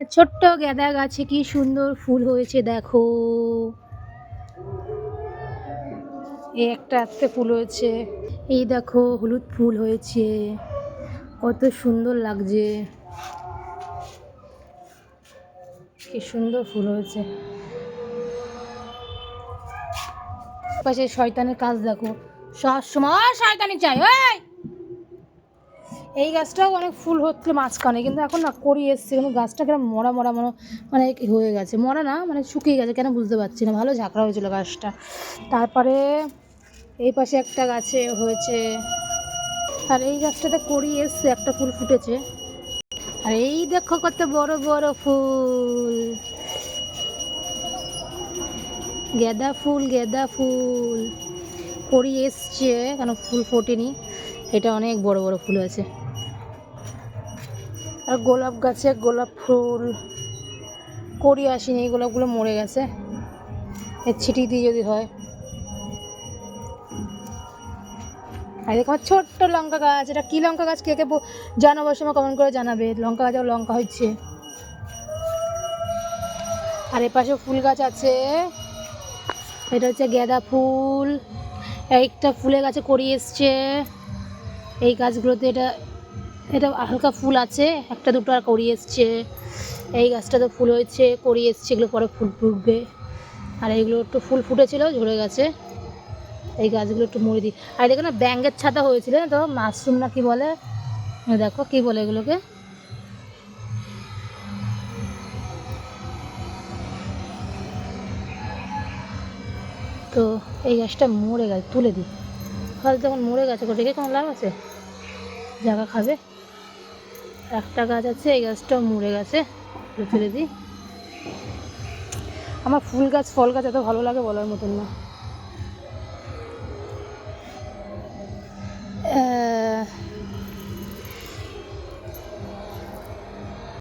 ছোট্ট গাঁদা গাছে কি সুন্দর ফুল হয়েছে দেখো। এই একটা আস্তে ফুল হয়েছে, এই দেখো হলুদ ফুল হয়েছে, কত সুন্দর লাগছে, কি সুন্দর ফুল হয়েছে। পাশে শয়তানের কাজ দেখো, সব সময় শয়তানি চাই। এই গাছটাও অনেক ফুল হচ্ছে মাঝখানে, কিন্তু এখন না করি এসছে, কিন্তু গাছটা কেন মরা মরা মানে হয়ে গেছে, মরা না মানে শুকিয়ে গেছে কেন বুঝতে পারছি না, ভালো ঝাঁকড়া হয়েছিল গাছটা। তারপরে এই পাশে একটা গাছে হয়েছে, আর এই গাছটাতে করি এসছে, একটা ফুল ফুটেছে। আর এই দেখো কত বড় বড় ফুল, গাঁদা ফুল, গাঁদা ফুল করি এসছে, কেন ফুল ফোটেনি, এটা অনেক বড় বড় ফুল আছে। আর গোলাপ গাছে গোলাপ ফুল করি আসেনি, এই গোলাপগুলো মরে গেছে, এর ছিটি দিয়ে যদি হয়। আর দেখো ছোট্ট লঙ্কা গাছ, এটা কি লঙ্কা গাছ কে কে জানো অবশ্যই সময় কমেন্ট করে জানাবে। লঙ্কা গাছে লঙ্কা হচ্ছে। আর এ পাশে ফুল গাছ আছে, এটা হচ্ছে গাঁদা ফুল, একটা ফুলের গাছে করি এসছে। এই গাছগুলোতে এটা এটা হালকা ফুল আছে, একটা দুটো আর করি এসছে। এই গাছটাতে ফুল হয়েছে, করি এসছে, এগুলো পরে ফুল ফুটবে। আর এইগুলো একটু ফুল ফুটেছিল, ঝরে গেছে। এই গাছগুলো একটু মরে দিই। আর দেখো না ব্যাঙের ছাতা হয়েছিল না তো, মাশরুম না কি বলে, দেখো কি বলে এগুলোকে। তো এই গাছটা মরে গেছে, তুলে দিই, ফল তখন মরে গেছে, রেখে কোনো লাভ আছে, জায়গা খাবে। একটা গাছ আছে, এই গাছটাও মরে গেছে, তুলে দিই। আমার ফুল গাছ ফল গাছ এত ভালো লাগে বলার মতন না।